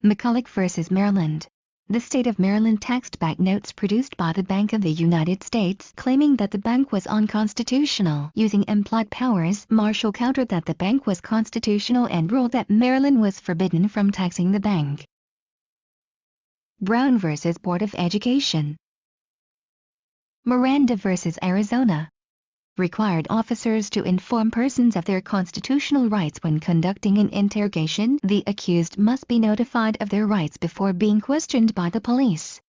McCulloch versus Maryland. The state of Maryland taxed back notes produced by the Bank of the United States, claiming that the bank was unconstitutional. Using implied powers, Marshall countered that the bank was constitutional and ruled that Maryland was forbidden from taxing the bank. Brown versus Board of Education. Miranda versus Arizona. Required officers to inform persons of their constitutional rights when conducting an interrogation. The accused must be notified of their rights before being questioned by the police.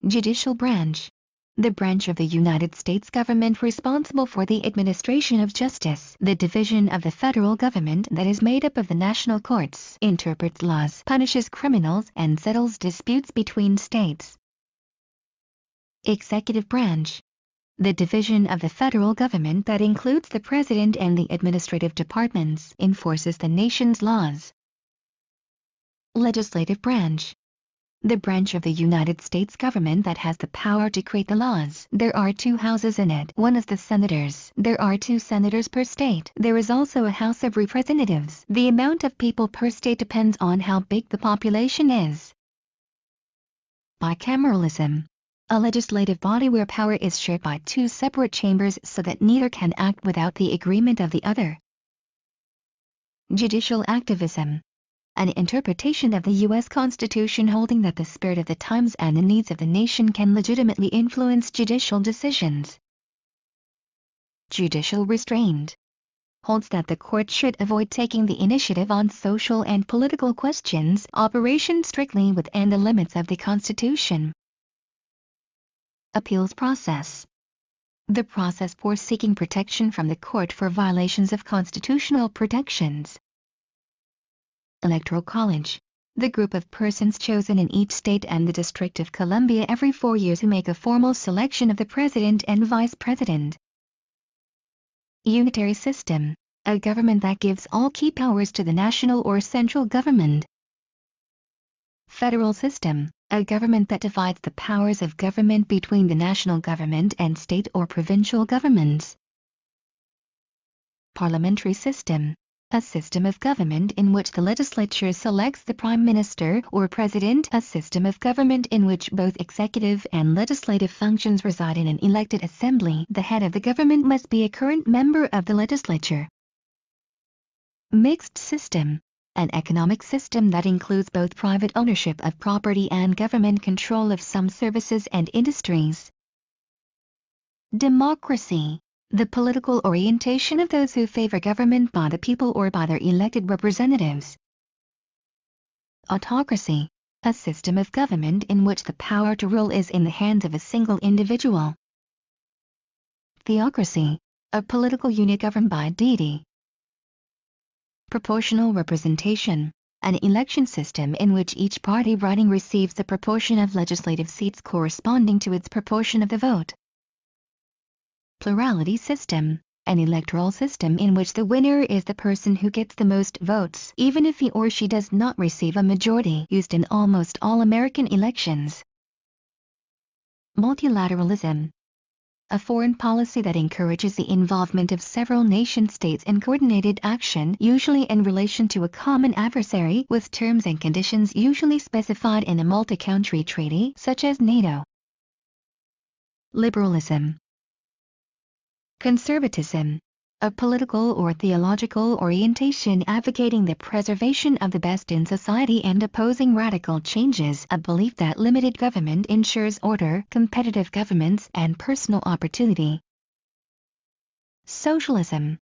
Judicial branch. The branch of the United States government responsible for the administration of justice. The division of the federal government that is made up of the national courts, interprets laws, punishes criminals, and settles disputes between states. Executive branch. The division of the federal government that includes the president and the administrative departments, enforces the nation's laws. Legislative branch. The branch of the United States government that has the power to create the laws. There are two houses in it. One is the senators. There are 2 senators per state. There is also a House of Representatives. The amount of people per state depends on how big the population is. Bicameralism. A legislative body where power is shared by 2 separate chambers so that neither can act without the agreement of the other. Judicial activism. An interpretation of the U.S. Constitution holding that the spirit of the times and the needs of the nation can legitimately influence judicial decisions. Judicial restraint. Holds that the court should avoid taking the initiative on social and political questions, operation strictly within the limits of the Constitution. Appeals process. The process for seeking protection from the court for violations of constitutional protections. Electoral College. The group of persons chosen in each state and the District of Columbia every 4 years who make a formal selection of the president and vice president. Unitary system. A government that gives all key powers to the national or central government. Federal system. A government that divides the powers of government between the national government and state or provincial governments. Parliamentary system. A system of government in which the legislature selects the prime minister or president. A system of government in which both executive and legislative functions reside in an elected assembly. The head of the government must be a current member of the legislature. Mixed system. An economic system that includes both private ownership of property and government control of some services and industries. Democracy. The political orientation of those who favor government by the people or by their elected representatives. Autocracy. A system of government in which the power to rule is in the hands of a single individual. Theocracy. A political unit governed by a deity. Proportional representation. An election system in which each party riding receives the proportion of legislative seats corresponding to its proportion of the vote. Plurality system. An electoral system in which the winner is the person who gets the most votes, even if he or she does not receive a majority, used in almost all American elections. Multilateralism. A foreign policy that encourages the involvement of several nation-states in coordinated action, usually in relation to a common adversary, with terms and conditions usually specified in a multi-country treaty, such as NATO. Liberalism. Conservatism. A political or theological orientation advocating the preservation of the best in society and opposing radical changes, a belief that limited government ensures order, competitive governments, and personal opportunity. Socialism.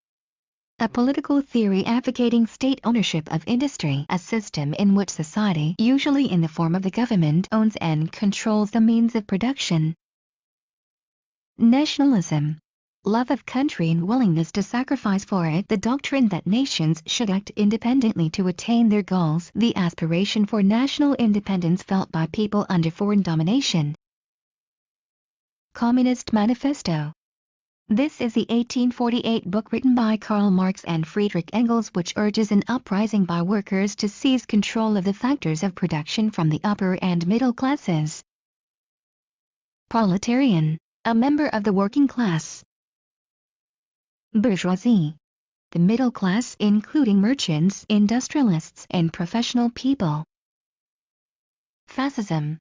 A political theory advocating state ownership of industry, a system in which society, usually in the form of the government, owns and controls the means of production. Nationalism. Love of country and willingness to sacrifice for it, the doctrine that nations should act independently to attain their goals, the aspiration for national independence felt by people under foreign domination. Communist Manifesto. This is the 1848 book written by Karl Marx and Friedrich Engels which urges an uprising by workers to seize control of the factors of production from the upper and middle classes. Proletarian. A member of the working class. Bourgeoisie. the middle class including merchants, industrialists, and professional people. Fascism.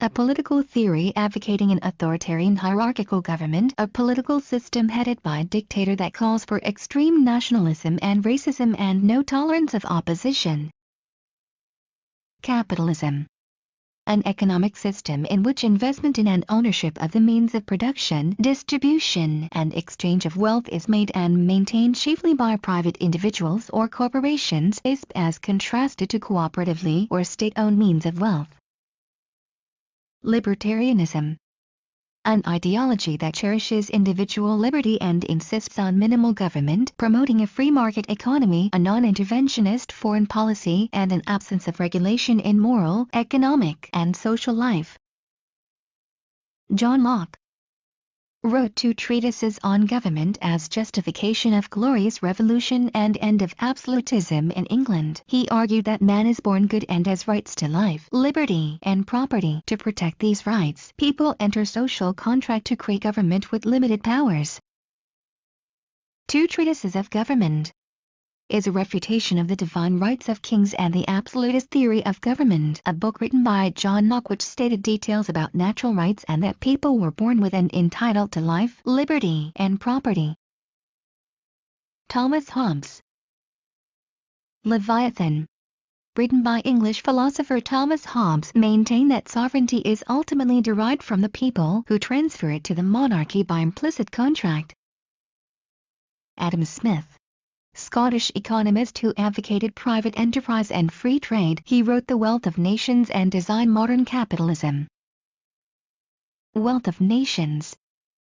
A political theory advocating an authoritarian hierarchical government, a political system headed by a dictator that calls for extreme nationalism and racism and no tolerance of opposition. Capitalism. An economic system in which investment in and ownership of the means of production, distribution, and exchange of wealth is made and maintained chiefly by private individuals or corporations as contrasted to cooperatively or state-owned means of wealth. Libertarianism. An ideology that cherishes individual liberty and insists on minimal government, promoting a free market economy, a non-interventionist foreign policy, and an absence of regulation in moral, economic, and social life. John Locke wrote 2 treatises on government as justification of glorious revolution and end of absolutism in England. He argued that man is born good and has rights to life, liberty, and property. To protect these rights, people enter social contract to create government with limited powers. 2 treatises of government is a refutation of the divine rights of kings and the absolutist theory of government, a book written by John Locke which stated details about natural rights and that people were born with and entitled to life, liberty, and property. Thomas Hobbes. Leviathan. Written by English philosopher Thomas Hobbes, maintained that sovereignty is ultimately derived from the people who transfer it to the monarchy by implicit contract. Adam Smith. Scottish economist who advocated private enterprise and free trade, he wrote The Wealth of Nations and designed modern capitalism. Wealth of Nations.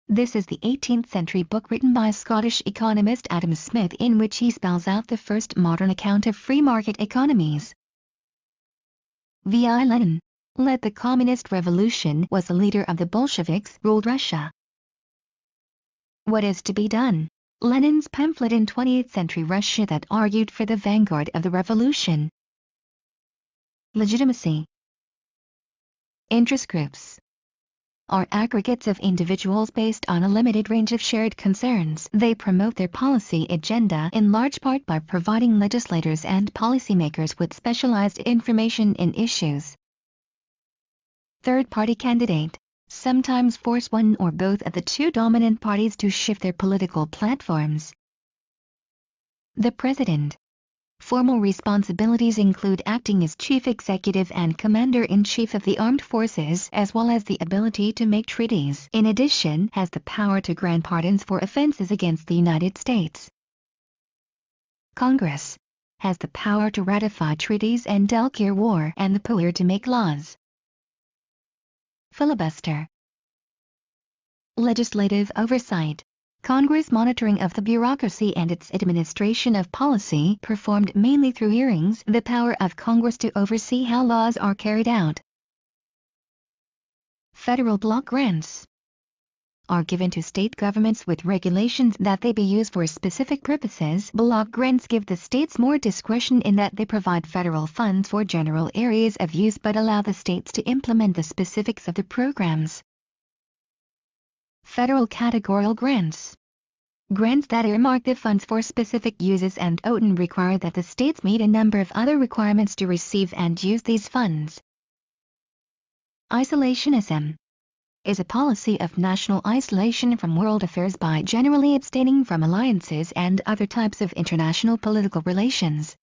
This is the 18th century book written by Scottish economist Adam Smith in which he spells out the first modern account of free market economies. V.I. Lenin led the Communist Revolution, was the leader of the Bolsheviks, ruled Russia. What is to be done? Lenin's pamphlet in 20th century Russia that argued for the vanguard of the revolution. Legitimacy. Interest groups are aggregates of individuals based on a limited range of shared concerns. They promote their policy agenda in large part by providing legislators and policymakers with specialized information in issues. Third-party candidate. Sometimes force one or both of the 2 dominant parties to shift their political platforms. The President. Formal responsibilities include acting as Chief Executive and Commander-in-Chief of the Armed Forces, as well as the ability to make treaties. In addition, has the power to grant pardons for offenses against the United States. Congress. Has the power to ratify treaties and declare war and the power to make laws. Filibuster. Legislative oversight. Congress monitoring of the bureaucracy and its administration of policy performed mainly through hearings. The power of Congress to oversee how laws are carried out. Federal block grants are given to state governments with regulations that they be used for specific purposes. Block grants give the states more discretion in that they provide federal funds for general areas of use but allow the states to implement the specifics of the programs. Federal categorical grants. Grants that earmark the funds for specific uses and often require that the states meet a number of other requirements to receive and use these funds. Isolationism is a policy of national isolation from world affairs by generally abstaining from alliances and other types of international political relations.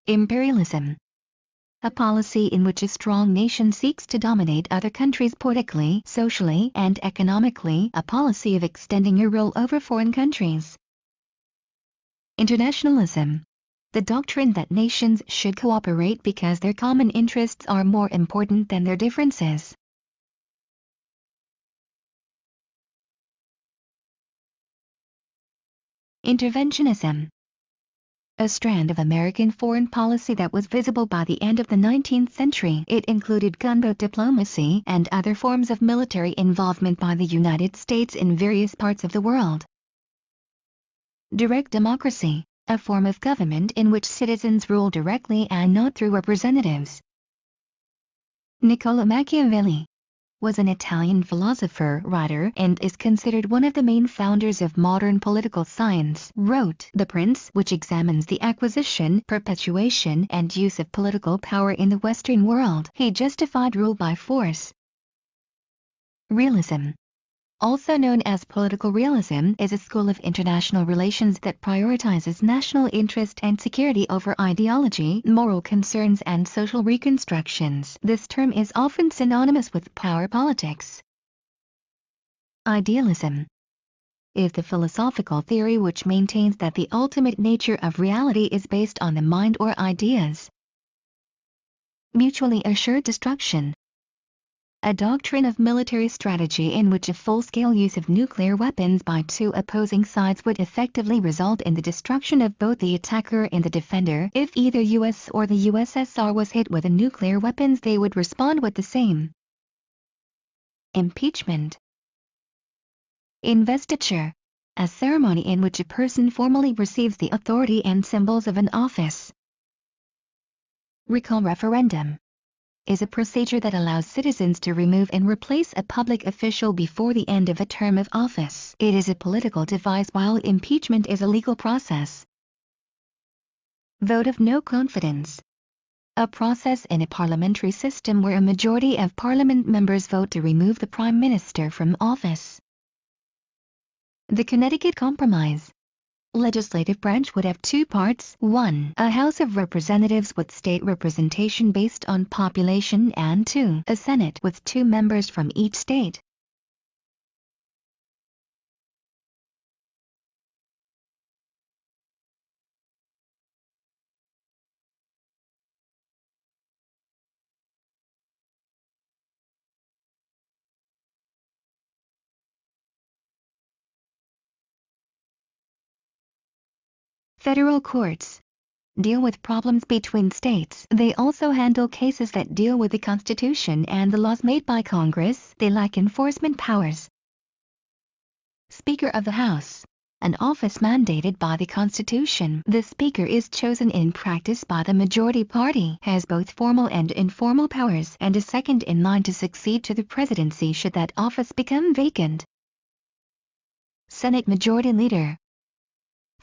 Imperialism. A policy in which a strong nation seeks to dominate other countries politically, socially, and economically, a policy of extending your rule over foreign countries. Internationalism. The doctrine that nations should cooperate because their common interests are more important than their differences. Interventionism. A strand of American foreign policy that was visible by the end of the 19th century. It included gunboat diplomacy and other forms of military involvement by the United States in various parts of the world. Direct democracy, a form of government in which citizens rule directly and not through representatives. Niccolo Machiavelli was an Italian philosopher, writer, and is considered one of the main founders of modern political science, wrote The Prince, which examines the acquisition, perpetuation, and use of political power in the Western world. He justified rule by force. Realism, also known as political realism, is a school of international relations that prioritizes national interest and security over ideology, moral concerns, and social reconstructions. This term is often synonymous with power politics. Idealism is the philosophical theory which maintains that the ultimate nature of reality is based on the mind or ideas. Mutually assured destruction, a doctrine of military strategy in which a full-scale use of nuclear weapons by two opposing sides would effectively result in the destruction of both the attacker and the defender. If either US or the USSR was hit with nuclear weapons, they would respond with the same. Impeachment. Investiture, a ceremony in which a person formally receives the authority and symbols of an office. Recall referendum is a procedure that allows citizens to remove and replace a public official before the end of a term of office. It is a political device while impeachment is a legal process. Vote of no confidence, a process in a parliamentary system where a majority of parliament members vote to remove the prime minister from office. The Connecticut Compromise. Legislative branch would have two parts. 1. A House of Representatives with state representation based on population, and 2. A Senate with 2 members from each state. Federal courts deal with problems between states. They also handle cases that deal with the Constitution and the laws made by Congress. They lack enforcement powers. Speaker of the House, an office mandated by the Constitution. The Speaker is chosen in practice by the majority party, has both formal and informal powers, and is second in line to succeed to the presidency should that office become vacant. Senate Majority Leader.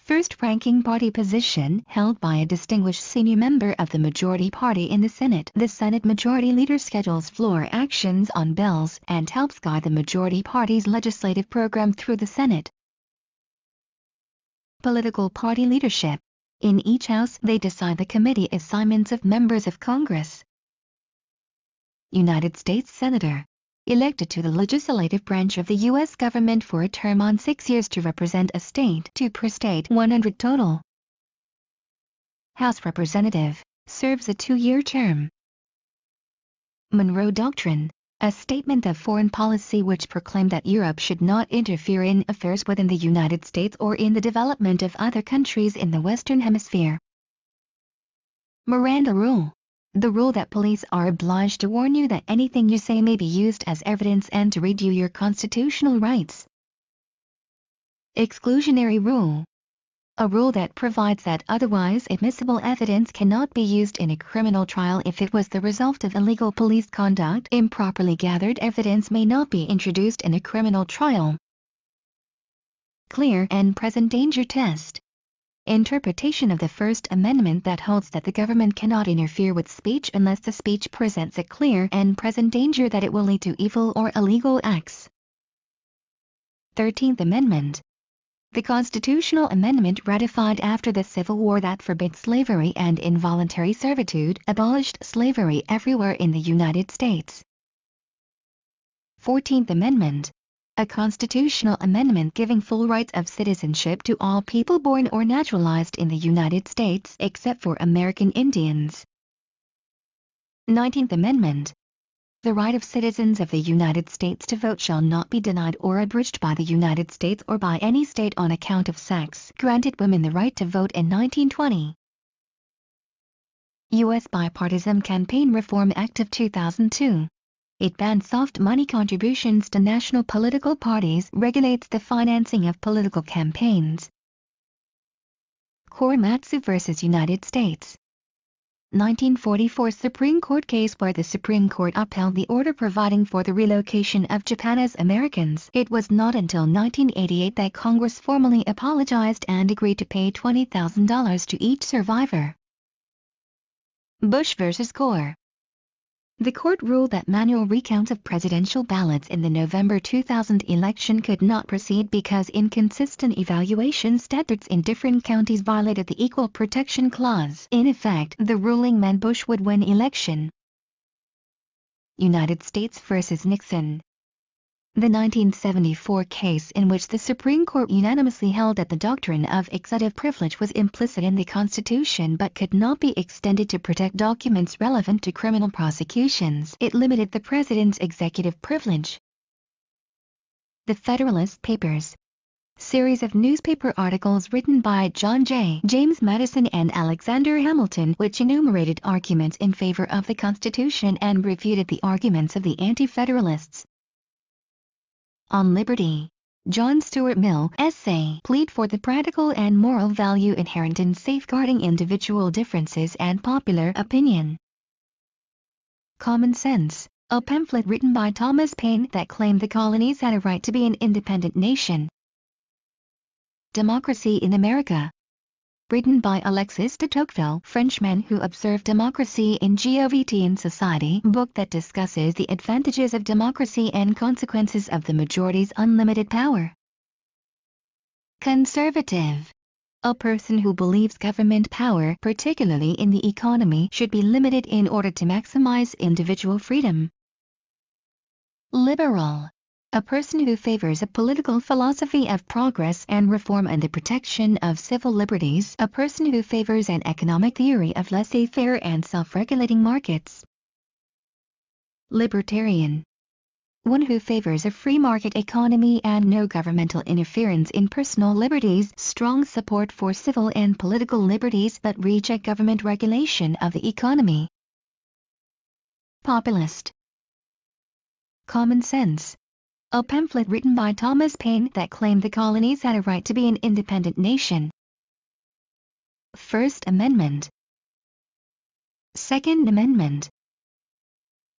First-ranking party position held by a distinguished senior member of the majority party in the Senate. The Senate Majority Leader schedules floor actions on bills and helps guide the majority party's legislative program through the Senate. Political party leadership. In each house, they decide the committee assignments of members of Congress. United States Senator. Elected to the legislative branch of the U.S. government for a term on 6 years to represent a state, 2 per state, 100 total. House Representative, serves a 2-year term. Monroe Doctrine, a statement of foreign policy which proclaimed that Europe should not interfere in affairs within the United States or in the development of other countries in the Western Hemisphere. Miranda Rule. The rule that police are obliged to warn you that anything you say may be used as evidence and to read you your constitutional rights. Exclusionary rule. A rule that provides that otherwise admissible evidence cannot be used in a criminal trial if it was the result of illegal police conduct. Improperly gathered evidence may not be introduced in a criminal trial. Clear and present danger test. Interpretation of the First Amendment that holds that the government cannot interfere with speech unless the speech presents a clear and present danger that it will lead to evil or illegal acts. 13th Amendment. The constitutional amendment ratified after the Civil War that forbade slavery and involuntary servitude, abolished slavery everywhere in the United States. 14th Amendment. A constitutional amendment giving full rights of citizenship to all people born or naturalized in the United States except for American Indians. 19th Amendment. The right of citizens of the United States to vote shall not be denied or abridged by the United States or by any state on account of sex. Granted women the right to vote in 1920. U.S. Bipartisan Campaign Reform Act of 2002. It bans soft money contributions to national political parties, regulates the financing of political campaigns. Korematsu versus United States. 1944 Supreme Court case where the Supreme Court upheld the order providing for the relocation of Japanese Americans. It was not until 1988 that Congress formally apologized and agreed to pay $20,000 to each survivor. Bush versus Gore. The court ruled that manual recounts of presidential ballots in the November 2000 election could not proceed because inconsistent evaluation standards in different counties violated the Equal Protection Clause. In effect, the ruling meant Bush would win election. United States versus Nixon. The 1974 case in which the Supreme Court unanimously held that the doctrine of executive privilege was implicit in the Constitution but could not be extended to protect documents relevant to criminal prosecutions. It limited the president's executive privilege. The Federalist Papers. Series of newspaper articles written by John J. James Madison and Alexander Hamilton which enumerated arguments in favor of the Constitution and refuted the arguments of the Anti-Federalists. On Liberty. John Stuart Mill essay plead for the practical and moral value inherent in safeguarding individual differences and popular opinion. Common Sense, a pamphlet written by Thomas Paine that claimed the colonies had a right to be an independent nation. Democracy in America. Written by Alexis de Tocqueville, Frenchman who observed democracy in Governmental society, book that discusses the advantages of democracy and consequences of the majority's unlimited power. Conservative. A person who believes government power, particularly in the economy, should be limited in order to maximize individual freedom. Liberal. A person who favors a political philosophy of progress and reform and the protection of civil liberties. A person who favors an economic theory of laissez-faire and self-regulating markets. Libertarian. One who favors a free market economy and no governmental interference in personal liberties. Strong support for civil and political liberties but reject government regulation of the economy. Populist. Common Sense. A pamphlet written by Thomas Paine that claimed the colonies had a right to be an independent nation. First Amendment. Second Amendment.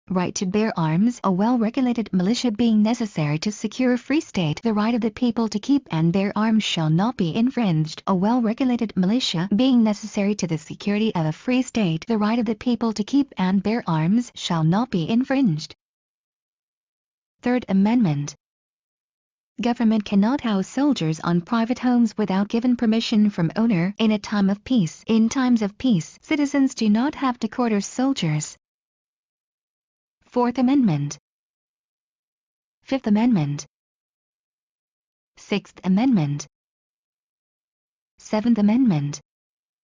Right to bear arms. A well-regulated militia being necessary to secure a free state. The right of the people to keep and bear arms shall not be infringed. A well-regulated militia being necessary to the security of a free state. The right of the people to keep and bear arms shall not be infringed. Third Amendment. Government cannot house soldiers on private homes without given permission from owner in a time of peace. In times of peace, citizens do not have to quarter soldiers. Fourth Amendment. Fifth Amendment. Sixth Amendment. Seventh Amendment.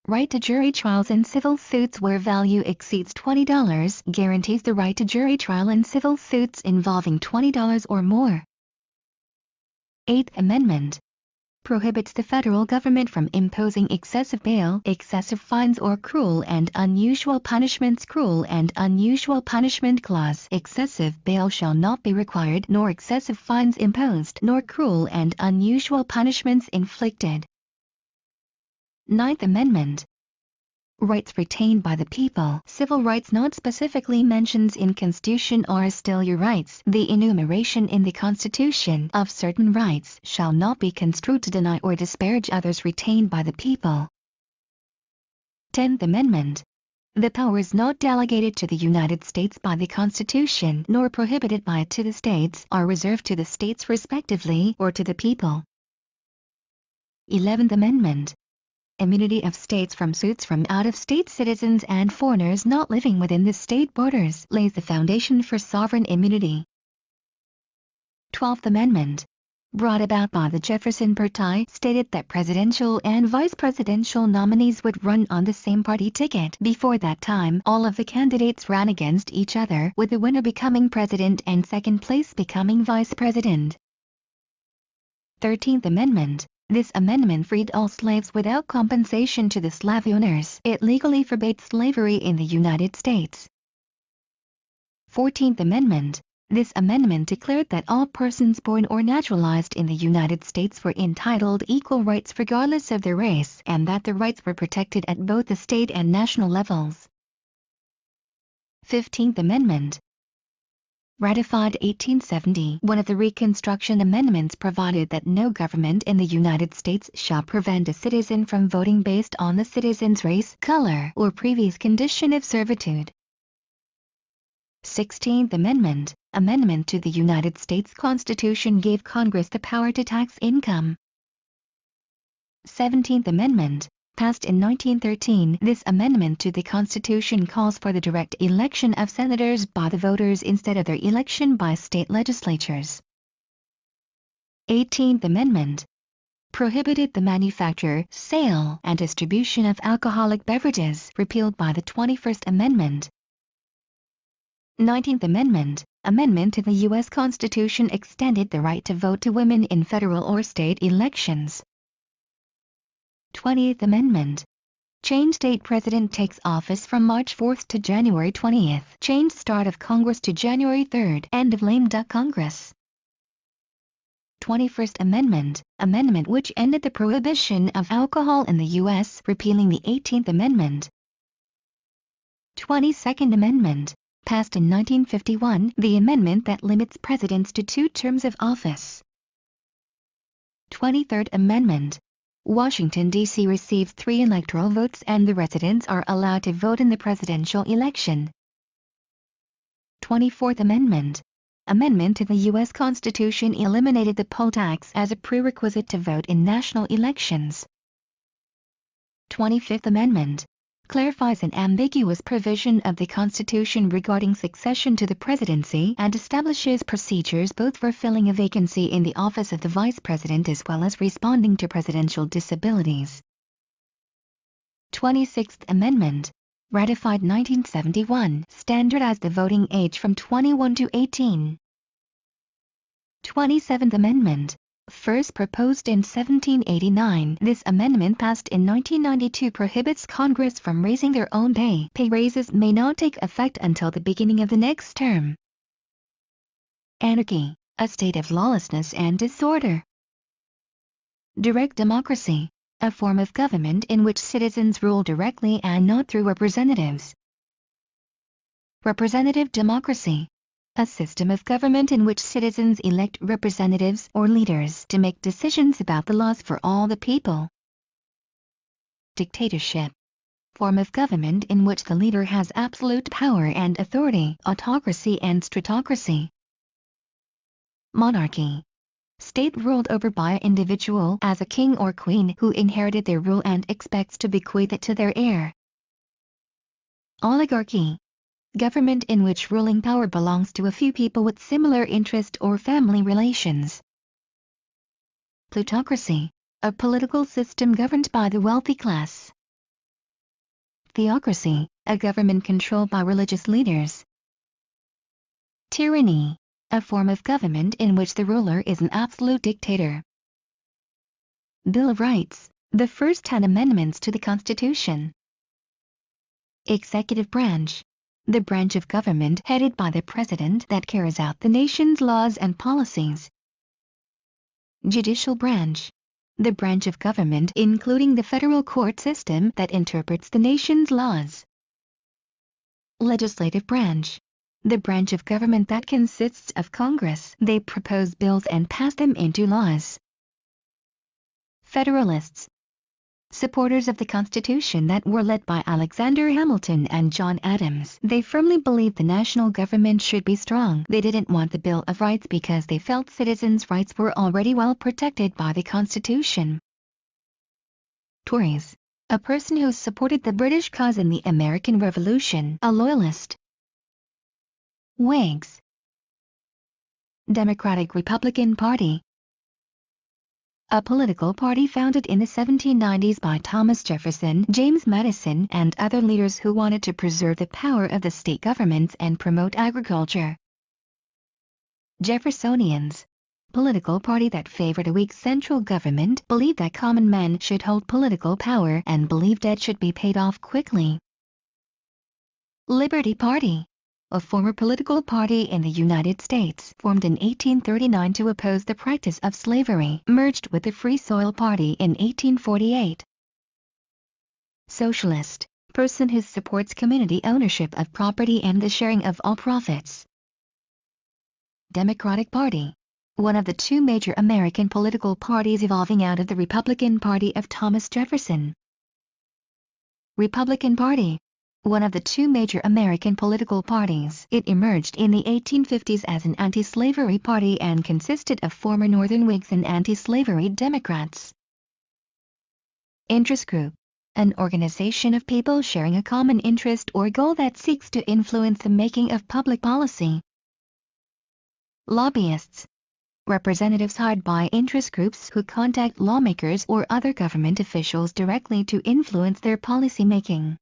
Right to jury trials in civil suits where value exceeds $20, guarantees the right to jury trial in civil suits involving $20 or more. Eighth Amendment. Prohibits the federal government from imposing excessive bail, excessive fines or cruel and unusual punishments. Cruel and unusual punishment clause. Excessive bail shall not be required, nor excessive fines imposed, nor cruel and unusual punishments inflicted. Ninth Amendment. Rights retained by the people. Civil rights not specifically mentioned in Constitution are still your rights. The enumeration in the Constitution of certain rights shall not be construed to deny or disparage others retained by the people. 10th Amendment. The powers not delegated to the United States by the Constitution nor prohibited by it to the states are reserved to the states respectively or to the people. 11th Amendment. Immunity of states from suits from out-of-state citizens and foreigners not living within the state borders lays the foundation for sovereign immunity. 12th Amendment. Brought about by the Jefferson Party, stated that presidential and vice presidential nominees would run on the same party ticket. Before that time, all of the candidates ran against each other, with the winner becoming president and second place becoming vice president. 13th Amendment. This amendment freed all slaves without compensation to the slave owners. It legally forbade slavery in the United States. 14th Amendment. This amendment declared that all persons born or naturalized in the United States were entitled equal rights regardless of their race, and that the rights were protected at both the state and national levels. 15th Amendment. Ratified 1870. One of the Reconstruction Amendments provided that no government in the United States shall prevent a citizen from voting based on the citizen's race, color, or previous condition of servitude. 16th Amendment. Amendment to the United States Constitution gave Congress the power to tax income. 17th Amendment. Passed in 1913, this amendment to the Constitution calls for the direct election of senators by the voters instead of their election by state legislatures. 18th Amendment. Prohibited the manufacture, sale, and distribution of alcoholic beverages, repealed by the 21st Amendment. 19th Amendment. Amendment to the U.S. Constitution extended the right to vote to women in federal or state elections. 20th Amendment. Change date President takes office from March 4th to January 20th. Change start of Congress to January 3rd. End of lame duck Congress. 21st Amendment. Amendment which ended the prohibition of alcohol in the U.S., repealing the 18th Amendment. 22nd Amendment. Passed in 1951, the amendment that limits presidents to 2 terms of office. 23rd Amendment. Washington, D.C. receives 3 electoral votes and the residents are allowed to vote in the presidential election. 24th Amendment. Amendment to the U.S. Constitution eliminated the poll tax as a prerequisite to vote in national elections. 25th Amendment. Clarifies an ambiguous provision of the Constitution regarding succession to the presidency and establishes procedures both for filling a vacancy in the office of the vice president as well as responding to presidential disabilities. 26th Amendment. Ratified 1971, standardized the voting age from 21 to 18. 27th Amendment. First proposed in 1789, this amendment passed in 1992 prohibits Congress from raising their own pay. Pay raises may not take effect until the beginning of the next term. Anarchy, a state of lawlessness and disorder. Direct democracy, a form of government in which citizens rule directly and not through representatives. Representative democracy. A system of government in which citizens elect representatives or leaders to make decisions about the laws for all the people. Dictatorship. Form of government in which the leader has absolute power and authority, autocracy and stratocracy. Monarchy. State ruled over by an individual as a king or queen who inherited their rule and expects to bequeath it to their heir. Oligarchy. Government in which ruling power belongs to a few people with similar interest or family relations. Plutocracy. A political system governed by the wealthy class. Theocracy. A government controlled by religious leaders. Tyranny. A form of government in which the ruler is an absolute dictator. Bill of Rights. The first 10 amendments to the Constitution. Executive branch. The branch of government headed by the President that carries out the nation's laws and policies. Judicial branch. The branch of government including the federal court system that interprets the nation's laws. Legislative branch. The branch of government that consists of Congress. They propose bills and pass them into laws. Federalists. Supporters of the Constitution that were led by Alexander Hamilton and John Adams. They firmly believed the national government should be strong. They didn't want the Bill of Rights because they felt citizens' rights were already well protected by the Constitution. Tories. A person who supported the British cause in the American Revolution. A loyalist. Whigs. Democratic Republican Party. A political party founded in the 1790s by Thomas Jefferson, James Madison, and other leaders who wanted to preserve the power of the state governments and promote agriculture. Jeffersonians. Political party that favored a weak central government, believed that common men should hold political power, and believed debt should be paid off quickly. Liberty Party. A former political party in the United States, formed in 1839 to oppose the practice of slavery, merged with the Free Soil Party in 1848. Socialist. person who supports community ownership of property and the sharing of all profits. Democratic Party. One of the two major American political parties evolving out of the Republican Party of Thomas Jefferson. Republican Party. One of the two major American political parties. It emerged in the 1850s as an anti-slavery party and consisted of former Northern Whigs and anti-slavery Democrats. Interest group. An organization of people sharing a common interest or goal that seeks to influence the making of public policy. Lobbyists. Representatives hired by interest groups who contact lawmakers or other government officials directly to influence their policy making.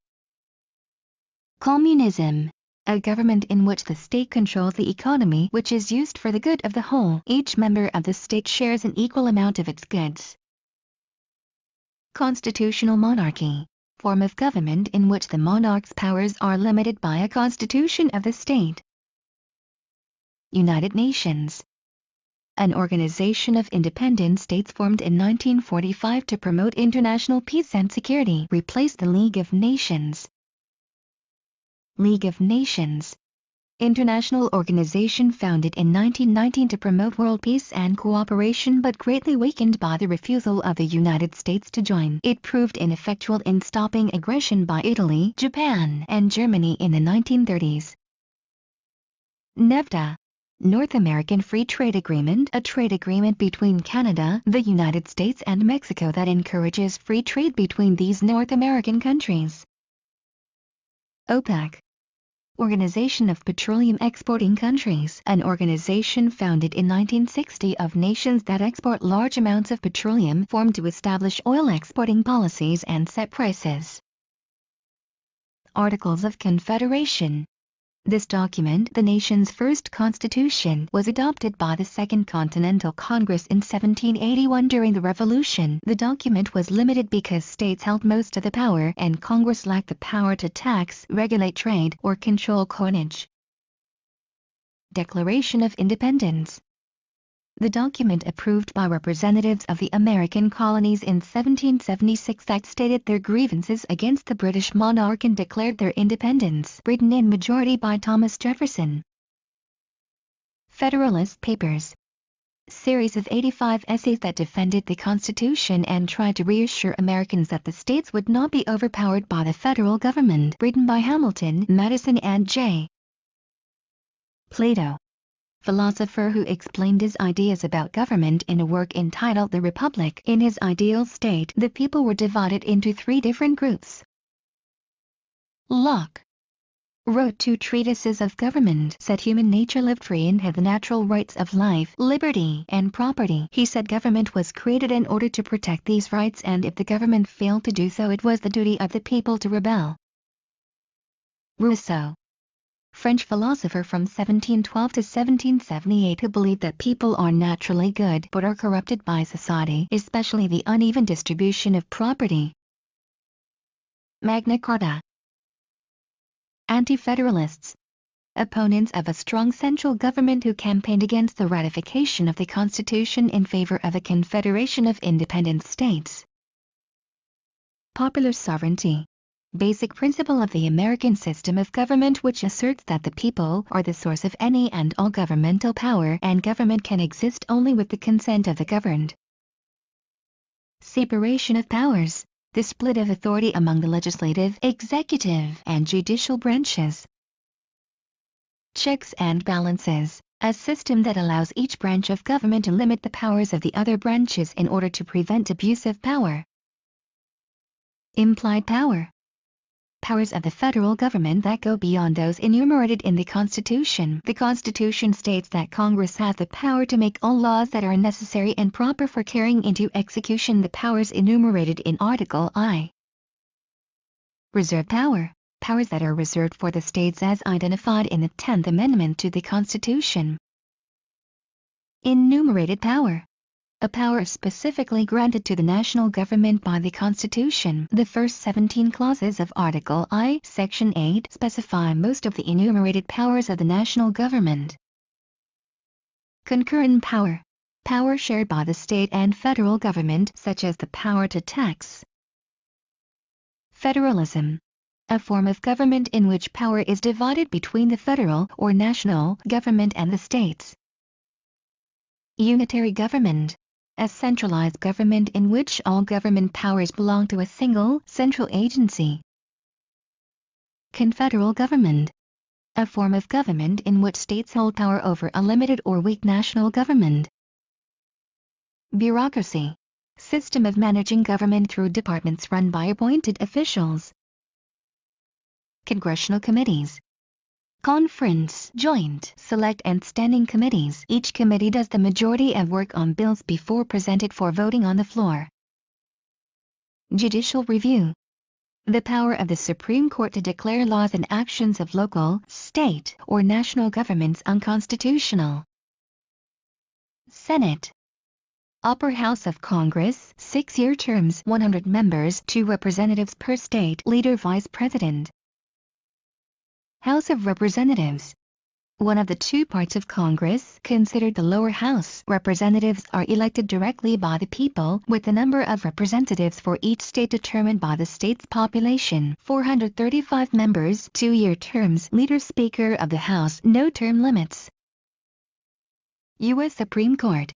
Communism. A government in which the state controls the economy, which is used for the good of the whole. Each member of the state shares an equal amount of its goods. Constitutional monarchy. Form of government in which the monarch's powers are limited by a constitution of the state. United Nations. An organization of independent states formed in 1945 to promote international peace and security. Replaced the League of Nations. League of Nations. International organization founded in 1919 to promote world peace and cooperation but greatly weakened by the refusal of the United States to join. It proved ineffectual in stopping aggression by Italy, Japan, and Germany in the 1930s. NAFTA. North American Free Trade Agreement, a trade agreement between Canada, the United States and Mexico that encourages free trade between these North American countries. OPEC. Organization of Petroleum Exporting Countries, an organization founded in 1960 of nations that export large amounts of petroleum, formed to establish oil exporting policies and set prices. Articles of Confederation. This document, the nation's first constitution, was adopted by the Second Continental Congress in 1781 during the Revolution. The document was limited because states held most of the power and Congress lacked the power to tax, regulate trade, or control coinage. Declaration of Independence. The document approved by representatives of the American colonies in 1776 that stated their grievances against the British monarch and declared their independence, written in majority by Thomas Jefferson. Federalist Papers. Series of 85 essays that defended the Constitution and tried to reassure Americans that the states would not be overpowered by the federal government, written by Hamilton, Madison and J. Plato. Philosopher who explained his ideas about government in a work entitled The Republic. In his ideal state, the people were divided into three different groups. Locke wrote two treatises of government, said human nature lived free and had the natural rights of life, liberty, and property. He said government was created in order to protect these rights, and if the government failed to do so, it was the duty of the people to rebel. Rousseau, French philosopher from 1712 to 1778, who believed that people are naturally good but are corrupted by society, especially the uneven distribution of property. Magna Carta. Anti-federalists. Opponents of a strong central government who campaigned against the ratification of the Constitution in favor of a confederation of independent states. Popular sovereignty. Basic principle of the American system of government, which asserts that the people are the source of any and all governmental power, and government can exist only with the consent of the governed. Separation of powers. The split of authority among the legislative, executive, and judicial branches. Checks and balances. A system that allows each branch of government to limit the powers of the other branches in order to prevent abuse of power. Implied power. Powers of the federal government that go beyond those enumerated in the Constitution. The Constitution states that Congress has the power to make all laws that are necessary and proper for carrying into execution the powers enumerated in Article I. Reserved power. Powers that are reserved for the states as identified in the 10th Amendment to the Constitution. Enumerated power. A power specifically granted to the national government by the Constitution. The first 17 clauses of Article I, Section 8, specify most of the enumerated powers of the national government. Concurrent power. Power shared by the state and federal government, such as the power to tax. Federalism. a form of government in which power is divided between the federal or national government and the states. Unitary government, a centralized government in which all government powers belong to a single, central agency. Confederal government, a form of government in which states hold power over a limited or weak national government. Bureaucracy, system of managing government through departments run by appointed officials. Congressional committees, conference, joint, select and standing committees. Each committee does the majority of work on bills before presented for voting on the floor. Judicial review, the power of the Supreme Court to declare laws and actions of local, state, or national governments unconstitutional. Senate, Upper House of Congress, 6-year terms, 100 members, 2 representatives per state, leader vice president. House of Representatives, one of the 2 parts of Congress considered the lower house. Representatives are elected directly by the people, with the number of representatives for each state determined by the state's population. 435 members, 2-year terms, leader Speaker of the House, no term limits. U.S. Supreme Court,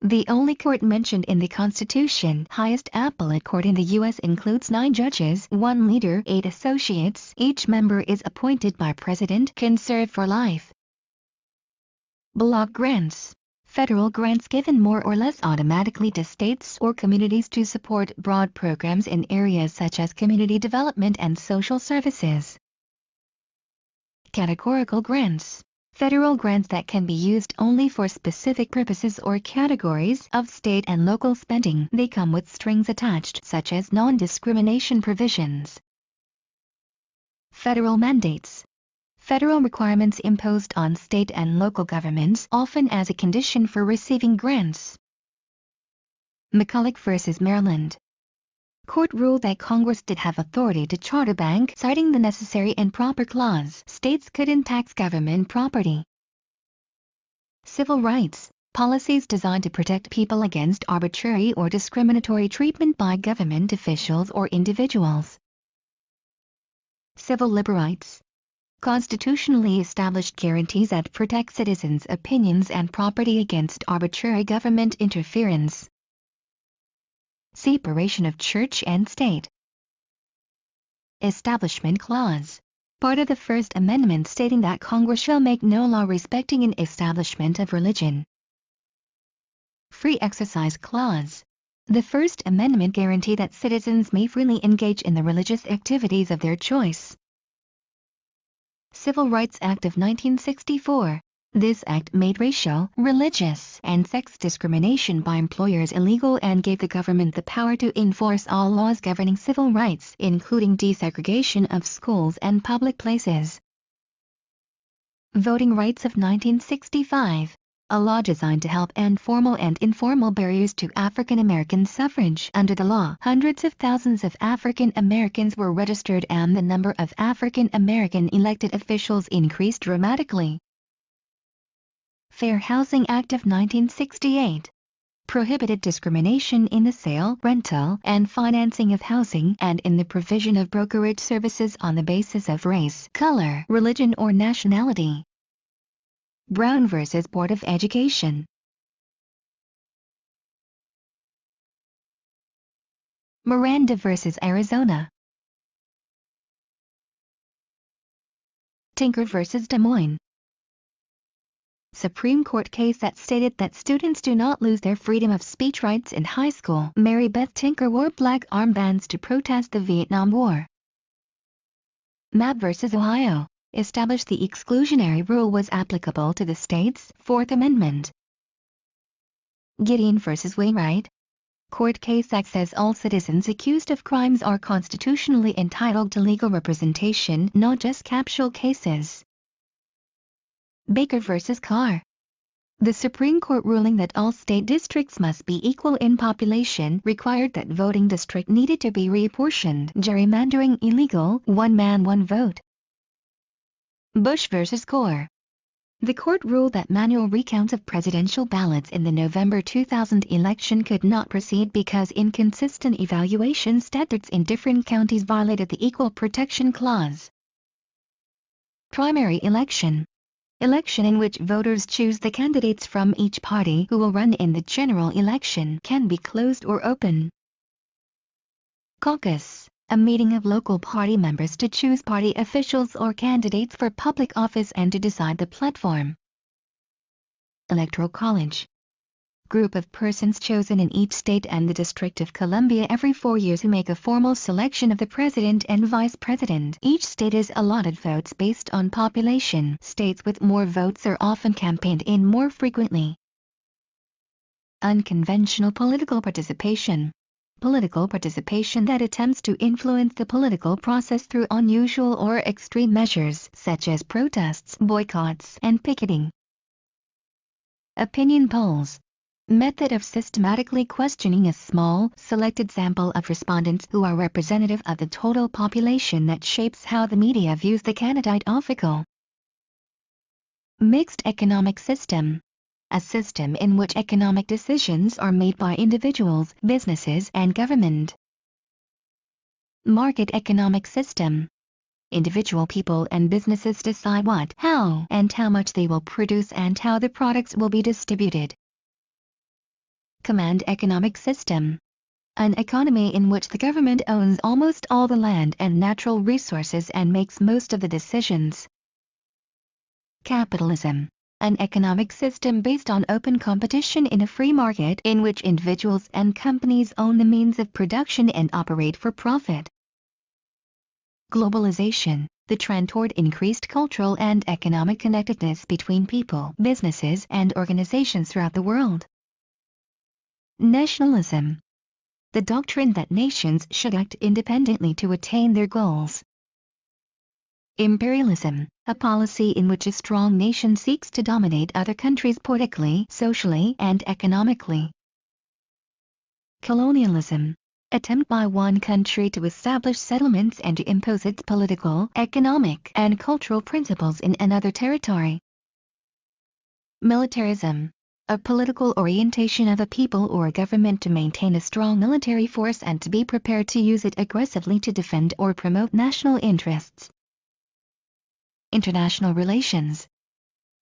the only court mentioned in the Constitution. Highest appellate court in the U.S. includes 9 judges, 1 leader, 8 associates. Each member is appointed by President, can serve for life. Block grants, federal grants given more or less automatically to states or communities to support broad programs in areas such as community development and social services. Categorical grants, federal grants that can be used only for specific purposes or categories of state and local spending. They come with strings attached, such as non-discrimination provisions. Federal mandates, federal requirements imposed on state and local governments, often as a condition for receiving grants. McCulloch v. Maryland. Court ruled that Congress did have authority to charter a bank, citing the necessary and proper clause. States couldn't tax government property. Civil rights, policies designed to protect people against arbitrary or discriminatory treatment by government officials or individuals. Civil liberal rights, constitutionally established guarantees that protect citizens' opinions and property against arbitrary government interference. Separation of church and state. Establishment Clause, part of the First Amendment stating that Congress shall make no law respecting an establishment of religion. Free Exercise Clause, the First Amendment guaranteed that citizens may freely engage in the religious activities of their choice. Civil Rights Act of 1964. This act made racial, religious, and sex discrimination by employers illegal and gave the government the power to enforce all laws governing civil rights, including desegregation of schools and public places. Voting Rights of 1965, a law designed to help end formal and informal barriers to African American suffrage. Under the law, hundreds of thousands of African Americans were registered and the number of African American elected officials increased dramatically. Fair Housing Act of 1968 prohibited discrimination in the sale, rental, and financing of housing and in the provision of brokerage services on the basis of race, color, religion, or nationality. Brown v. Board of Education. Miranda v. Arizona. Tinker v. Des Moines. Supreme Court case that stated that students do not lose their freedom of speech rights in high school. Mary Beth Tinker wore black armbands to protest the Vietnam War. Mapp v. Ohio established the exclusionary rule was applicable to the state's Fourth Amendment. Gideon v. Wainwright. Court case that says all citizens accused of crimes are constitutionally entitled to legal representation, not just captual cases. Baker v. Carr. The Supreme Court ruling that all state districts must be equal in population required that voting district needed to be reapportioned. Gerrymandering illegal, one man, one vote. Bush v. Gore. The court ruled that manual recounts of presidential ballots in the November 2000 election could not proceed because inconsistent evaluation standards in different counties violated the Equal Protection Clause. Primary election. Election in which voters choose the candidates from each party who will run in the general election can be closed or open. Caucus. A meeting of local party members to choose party officials or candidates for public office and to decide the platform. Electoral college. Group of persons chosen in each state and the District of Columbia every 4 years who make a formal selection of the president and vice president. Each state is allotted votes based on population. States with more votes are often campaigned in more frequently. Unconventional political participation. Political participation that attempts to influence the political process through unusual or extreme measures such as protests, boycotts, and picketing. Opinion polls. Method of systematically questioning a small, selected sample of respondents who are representative of the total population that shapes how the media views the candidate official. Mixed economic system. A system in which economic decisions are made by individuals, businesses, and government. Market economic system. Individual people and businesses decide what, how, and how much they will produce and how the products will be distributed. Command economic system. An economy in which the government owns almost all the land and natural resources and makes most of the decisions. Capitalism. An economic system based on open competition in a free market in which individuals and companies own the means of production and operate for profit. Globalization, the trend toward increased cultural and economic connectedness between people, businesses, and organizations throughout the world. Nationalism. The doctrine that nations should act independently to attain their goals. Imperialism, a policy in which a strong nation seeks to dominate other countries politically, socially, and economically. Colonialism, attempt by one country to establish settlements and to impose its political, economic, and cultural principles in another territory. Militarism, a political orientation of a people or government to maintain a strong military force and to be prepared to use it aggressively to defend or promote national interests. International relations.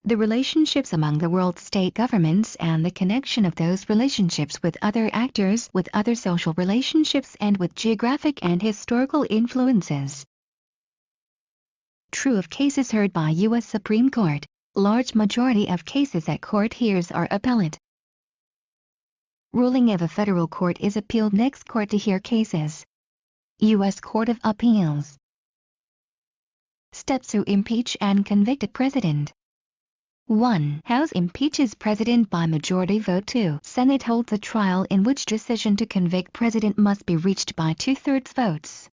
The relationships among the world state governments and the connection of those relationships with other actors, with other social relationships, and with geographic and historical influences. True of cases heard by U.S. Supreme Court. Large majority of cases at court hears are appellate. Ruling of a federal court is appealed next court to hear cases. U.S. Court of Appeals. Steps to impeach and convict a president. 1. House impeaches president by majority vote. 2. Senate holds a trial in which decision to convict president must be reached by 2/3 votes.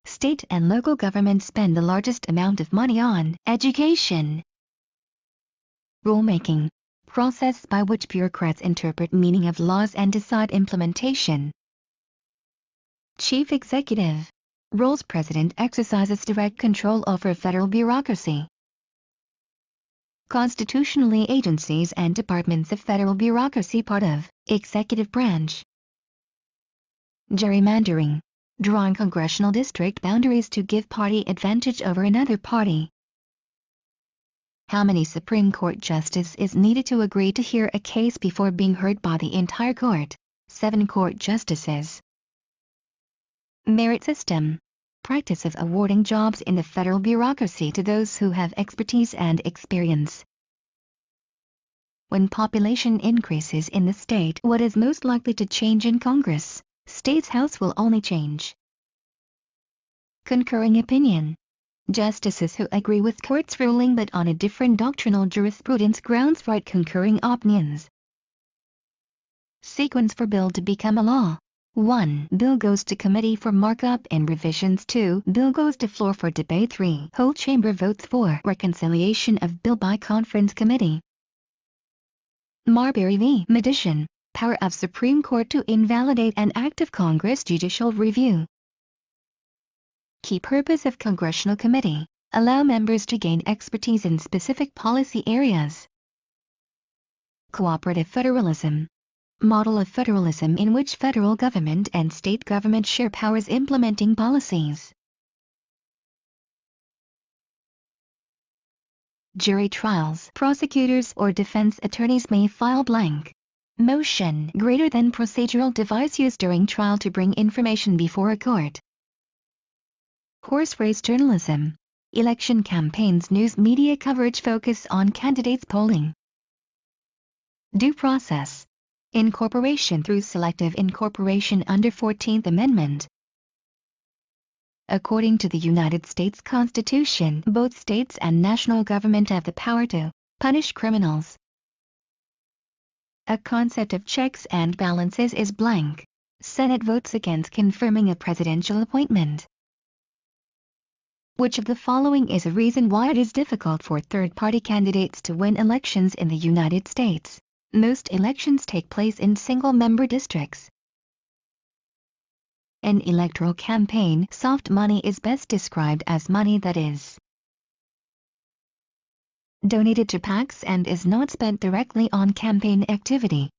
State and local governments spend the largest amount of money on education. Rulemaking. Process by which bureaucrats interpret meaning of laws and decide implementation. Chief Executive. Roles president exercises direct control over federal bureaucracy. Constitutionally agencies and departments of federal bureaucracy part of executive branch. Gerrymandering. Drawing congressional district boundaries to give party advantage over another party. How many Supreme Court justices is needed to agree to hear a case before being heard by the entire court? 7 court justices. Merit system. Practice of awarding jobs in the federal bureaucracy to those who have expertise and experience. When population increases in the state, what is most likely to change in Congress? State's House will only change. Concurring opinion. Justices who agree with court's ruling but on a different doctrinal jurisprudence grounds write concurring opinions. Sequence for bill to become a law. 1. Bill goes to committee for markup and revisions. 2. Bill goes to floor for debate. 3. Whole chamber votes for reconciliation of bill by conference committee. Marbury v. Medition. Power of Supreme Court to invalidate an act of Congress. Judicial review. Key purpose of Congressional Committee. Allow members to gain expertise in specific policy areas. Cooperative federalism. Model of federalism in which federal government and state government share powers implementing policies. Jury trials. Prosecutors or defense attorneys may file blank motion greater than procedural device used during trial to bring information before a court. Horse race journalism. Election campaigns news media coverage focus on candidates polling. Due process. Incorporation through selective incorporation under 14th Amendment. According to the United States Constitution, both states and national government have the power to punish criminals. A concept of checks and balances is blank. Senate votes against confirming a presidential appointment. Which of the following is a reason why it is difficult for third-party candidates to win elections in the United States? Most elections take place in single-member districts. An electoral campaign soft money is best described as money that is donated to PACs and is not spent directly on campaign activity.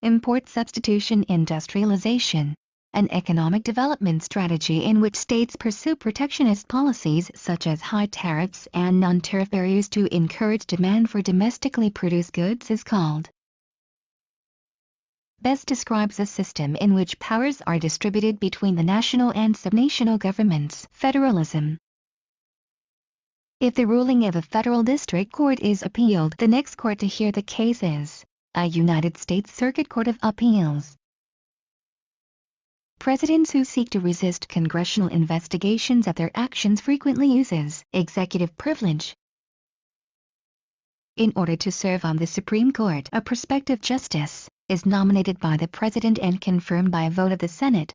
Import substitution industrialization. An economic development strategy in which states pursue protectionist policies such as high tariffs and non-tariff barriers to encourage demand for domestically produced goods is called. Best describes a system in which powers are distributed between the national and subnational governments. Federalism. If the ruling of a federal district court is appealed, the next court to hear the case is a United States Circuit Court of Appeals. Presidents who seek to resist congressional investigations of their actions frequently uses executive privilege. In order to serve on the Supreme Court, a prospective justice is nominated by the President and confirmed by a vote of the Senate.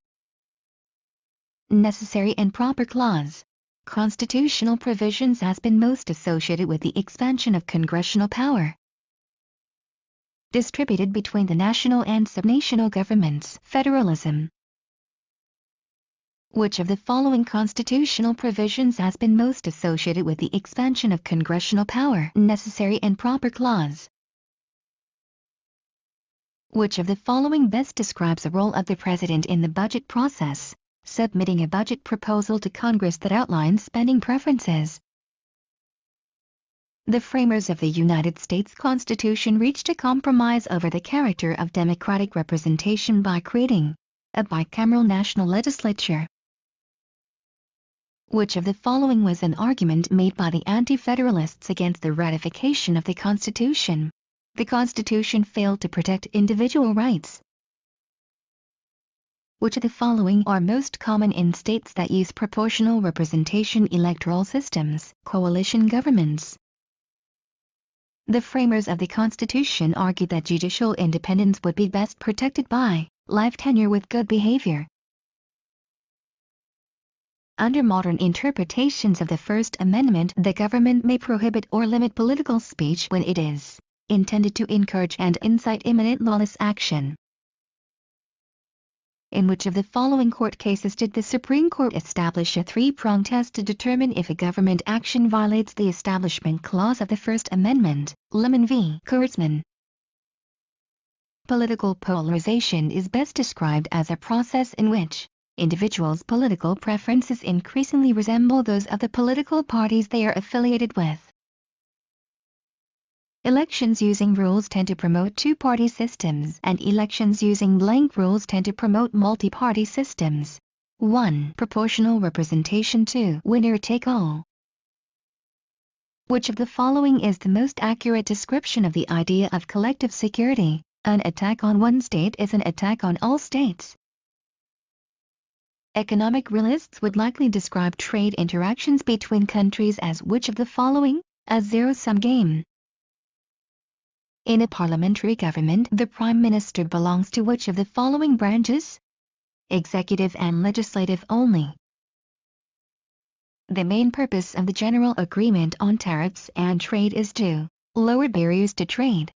Necessary and proper clause. Constitutional provisions has been most associated with the expansion of congressional power distributed between the national and subnational governments. Federalism. Which of the following constitutional provisions has been most associated with the expansion of congressional power? Necessary and proper clause. Which of the following best describes the role of the President in the budget process? Submitting a budget proposal to Congress that outlines spending preferences. The framers of the United States Constitution reached a compromise over the character of democratic representation by creating a bicameral national legislature. Which of the following was an argument made by the Anti-Federalists against the ratification of the Constitution? The Constitution failed to protect individual rights. Which of the following are most common in states that use proportional representation electoral systems? Coalition governments. The framers of the Constitution argued that judicial independence would be best protected by life tenure with good behavior. Under modern interpretations of the First Amendment, the government may prohibit or limit political speech when it is intended to encourage and incite imminent lawless action. In which of the following court cases did the Supreme Court establish a three-pronged test to determine if a government action violates the Establishment Clause of the First Amendment? Lemon v. Kurtzman. Political polarization is best described as a process in which individuals' political preferences increasingly resemble those of the political parties they are affiliated with. Elections using rules tend to promote two-party systems, and elections using blank rules tend to promote multi-party systems. 1. Proportional representation. 2. Winner-take-all. Which of the following is the most accurate description of the idea of collective security? An attack on one state is an attack on all states. Economic realists would likely describe trade interactions between countries as which of the following? A zero-sum game. In a parliamentary government, the Prime Minister belongs to which of the following branches? Executive and legislative only. The main purpose of the General Agreement on Tariffs and Trade is to lower barriers to trade.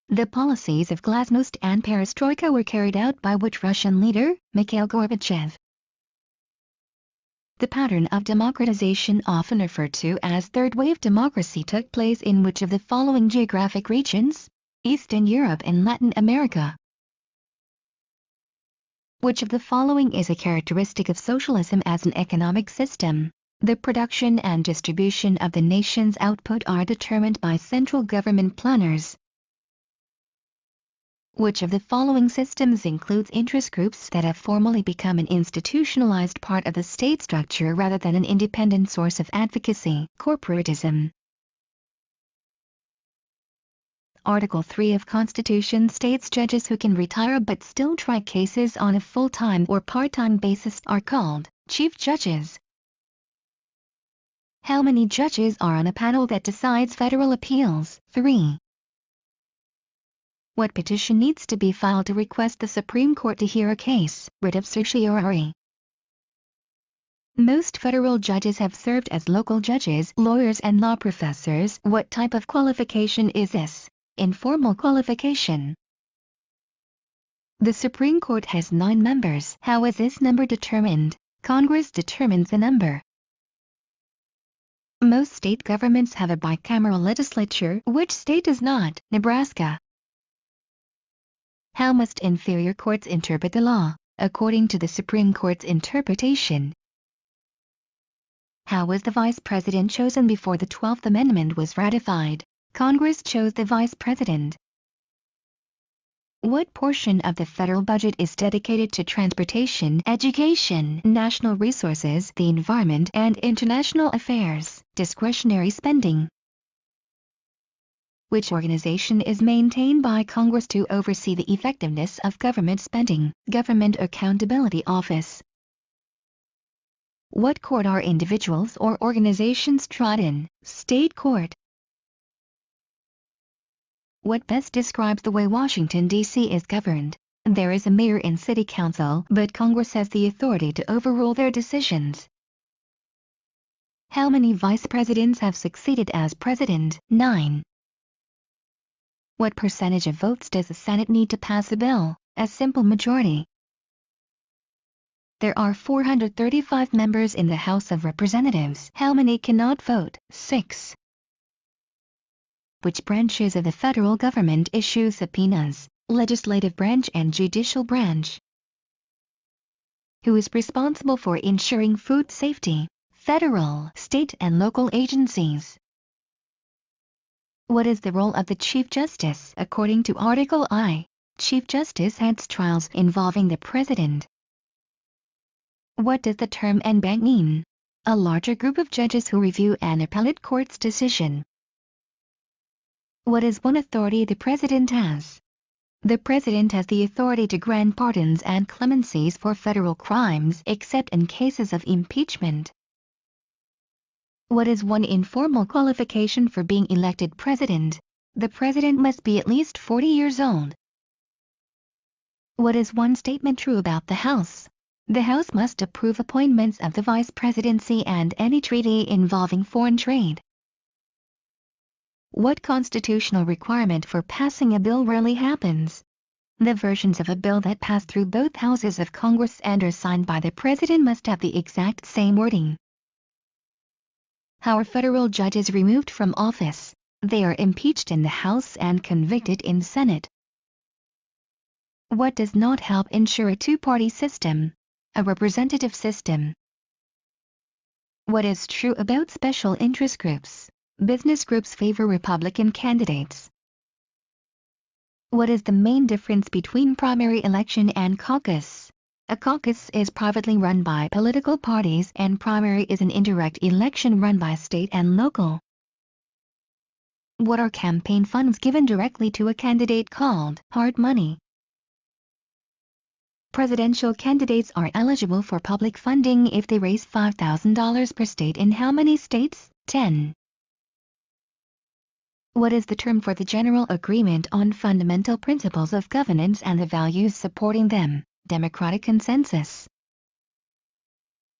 The policies of Glasnost and Perestroika were carried out by which Russian leader? Mikhail Gorbachev. The pattern of democratization, often referred to as third-wave democracy, took place in which of the following geographic regions? Eastern Europe and Latin America. Which of the following is a characteristic of socialism as an economic system? The production and distribution of the nation's output are determined by central government planners. Which of the following systems includes interest groups that have formally become an institutionalized part of the state structure rather than an independent source of advocacy? Corporatism. Article 3 of Constitution states judges who can retire but still try cases on a full-time or part-time basis are called chief judges. How many judges are on a panel that decides federal appeals? 3. What petition needs to be filed to request the Supreme Court to hear a case? Writ of certiorari. Most federal judges have served as local judges, lawyers, and law professors. What type of qualification is this? Informal qualification. The Supreme Court has 9 members. How is this number determined? Congress determines the number. Most state governments have a bicameral legislature. Which state does not? Nebraska. How must inferior courts interpret the law? According to the Supreme Court's interpretation. How was the Vice President chosen before the 12th Amendment was ratified? Congress chose the Vice President. What portion of the federal budget is dedicated to transportation, education, national resources, the environment, and international affairs? Discretionary spending. Which organization is maintained by Congress to oversee the effectiveness of government spending? Government Accountability Office. What court are individuals or organizations tried in? State court. What best describes the way Washington, D.C. is governed? There is a mayor and city council, but Congress has the authority to overrule their decisions. How many vice presidents have succeeded as president? 9. What percentage of votes does the Senate need to pass a bill? A simple majority. There are 435 members in the House of Representatives. How many cannot vote? 6. Which branches of the federal government issue subpoenas? Legislative branch and judicial branch. Who is responsible for ensuring food safety? Federal, state, and local agencies. What is the role of the Chief Justice? According to Article I, Chief Justice heads trials involving the President. What does the term en banc mean? A larger group of judges who review an appellate court's decision. What is one authority the President has? The President has the authority to grant pardons and clemencies for federal crimes except in cases of impeachment. What is one informal qualification for being elected President? The President must be at least 40 years old. What is one statement true about the House? The House must approve appointments of the Vice Presidency and any treaty involving foreign trade. What constitutional requirement for passing a bill rarely happens? The versions of a bill that pass through both houses of Congress and are signed by the President must have the exact same wording. How are federal judges removed from office? They are impeached in the House and convicted in Senate. What does not help ensure a two-party system? A representative system. What is true about special interest groups? Business groups favor Republican candidates. What is the main difference between primary election and caucus? A caucus is privately run by political parties and primary is an indirect election run by state and local. What are campaign funds given directly to a candidate called? Hard money. Presidential candidates are eligible for public funding if they raise $5,000 per state in how many states? 10. What is the term for the General Agreement on Fundamental Principles of Governance and the Values Supporting Them? Democratic Consensus.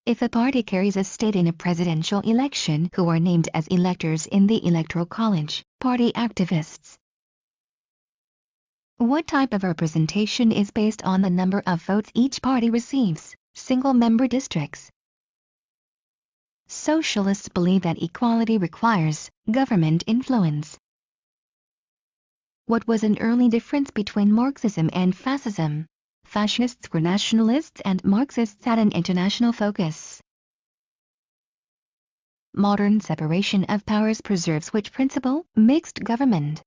If a party carries a state in a presidential election, who are named as electors in the Electoral College? Party activists. What type of representation is based on the number of votes each party receives? Single-member districts. Socialists believe that equality requires government influence. What was an early difference between Marxism and fascism? Fascists were nationalists and Marxists had an international focus. Modern separation of powers preserves which principle? Mixed government.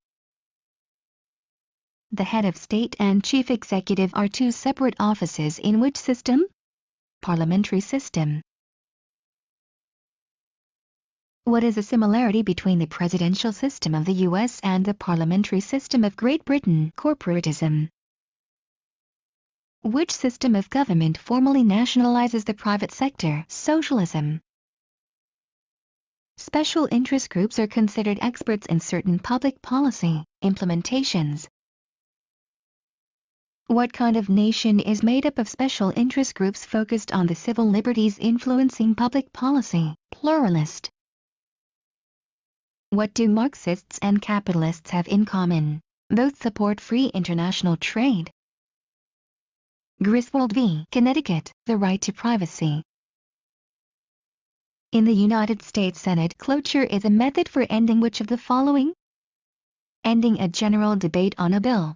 The head of state and chief executive are two separate offices in which system? Parliamentary system. What is a similarity between the presidential system of the US and the parliamentary system of Great Britain? Corporatism. Which system of government formally nationalizes the private sector? Socialism. Special interest groups are considered experts in certain public policy implementations. What kind of nation is made up of special interest groups focused on the civil liberties influencing public policy? Pluralist. What do Marxists and capitalists have in common? Both support free international trade. Griswold v. Connecticut, the right to privacy. In the United States Senate, cloture is a method for ending which of the following? Ending a general debate on a bill.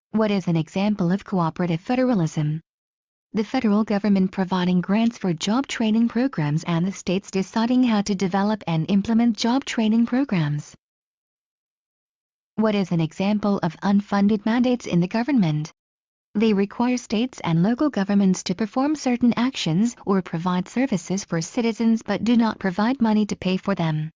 What is an example of cooperative federalism? The federal government providing grants for job training programs and the states deciding how to develop and implement job training programs. What is an example of unfunded mandates in the government? They require states and local governments to perform certain actions or provide services for citizens but do not provide money to pay for them.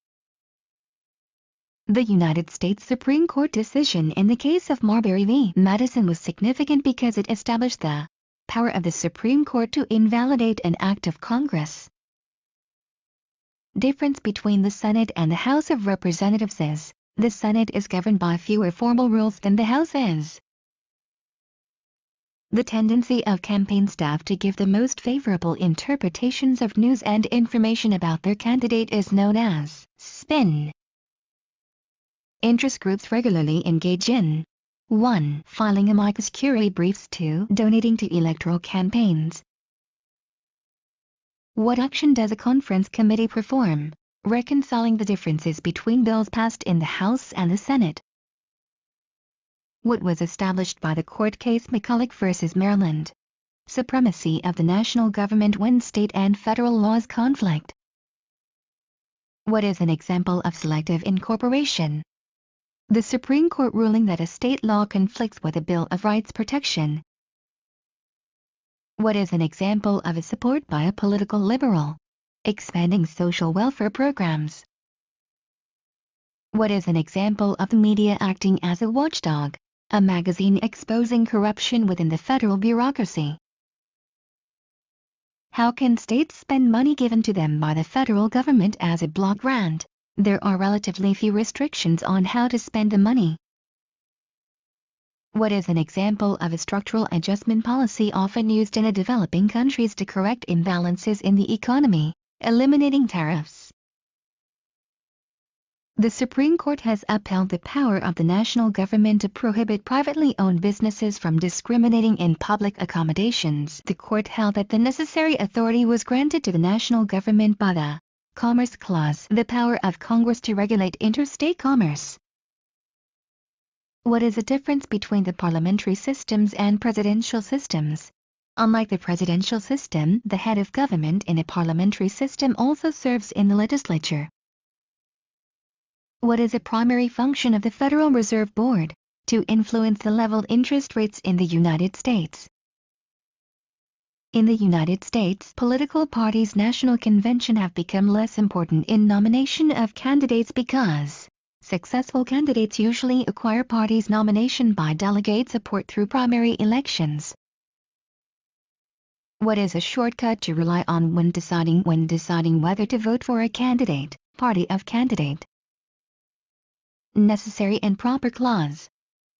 The United States Supreme Court decision in the case of Marbury v. Madison was significant because it established the power of the Supreme Court to invalidate an act of Congress. Difference between the Senate and the House of Representatives is, the Senate is governed by fewer formal rules than the House is. The tendency of campaign staff to give the most favorable interpretations of news and information about their candidate is known as spin. Interest groups regularly engage in 1. Filing amicus curiae briefs. 2. Donating to electoral campaigns. What action does a conference committee perform? Reconciling the differences between bills passed in the House and the Senate. What was established by the court case McCulloch v. Maryland? Supremacy of the national government when state and federal laws conflict. What is an example of selective incorporation? The Supreme Court ruling that a state law conflicts with a Bill of Rights protection. What is an example of a support by a political liberal? Expanding social welfare programs. What is an example of the media acting as a watchdog? A magazine exposing corruption within the federal bureaucracy. How can states spend money given to them by the federal government as a block grant? There are relatively few restrictions on how to spend the money. What is an example of a structural adjustment policy often used in developing countries to correct imbalances in the economy? Eliminating tariffs. The Supreme Court has upheld the power of the national government to prohibit privately owned businesses from discriminating in public accommodations. The court held that the necessary authority was granted to the national government by the Commerce Clause, the power of Congress to regulate interstate commerce. What is the difference between the parliamentary systems and presidential systems? Unlike the presidential system, the head of government in a parliamentary system also serves in the legislature. What is a primary function of the Federal Reserve Board? To influence the leveled interest rates in the United States. In the United States, political parties' national convention have become less important in nomination of candidates because successful candidates usually acquire parties' nomination by delegate support through primary elections. What is a shortcut to rely on when deciding whether to vote for a candidate? Party of candidate. Necessary and proper clause.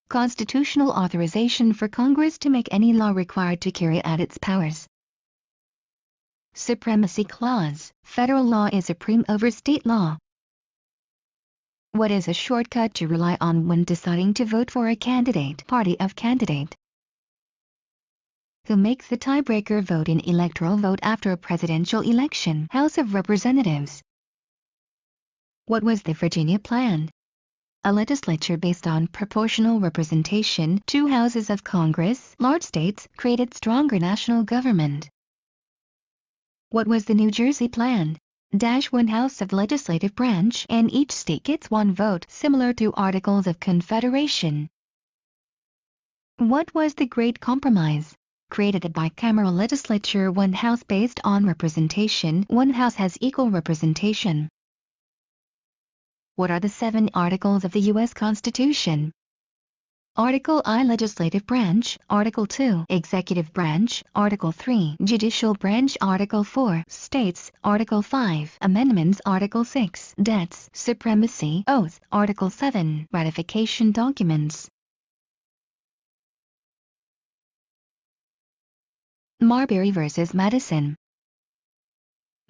Constitutional authorization for Congress to make any law required to carry out its powers. Supremacy clause. Federal law is supreme over state law. What is a shortcut to rely on when deciding to vote for a candidate? Party of candidate. Who makes the tiebreaker vote in electoral vote after a presidential election? House of Representatives. What was the Virginia Plan? A legislature based on proportional representation, 2 houses of Congress, large states, created stronger national government. What was the New Jersey Plan? 1 House of Legislative branch and each state gets 1 vote, similar to Articles of Confederation. What was the Great Compromise? Created a bicameral legislature, 1 house based on representation, 1 house has equal representation. What are the 7 articles of the U.S. Constitution? Article I Legislative Branch, Article II Executive Branch, Article III Judicial Branch, Article IV States, Article V Amendments, Article VI Debts, Supremacy, Oath, Article VII Ratification Documents. Marbury versus Madison.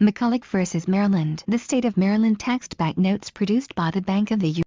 McCulloch versus Maryland. The state of Maryland taxed banknotes produced by the Bank of the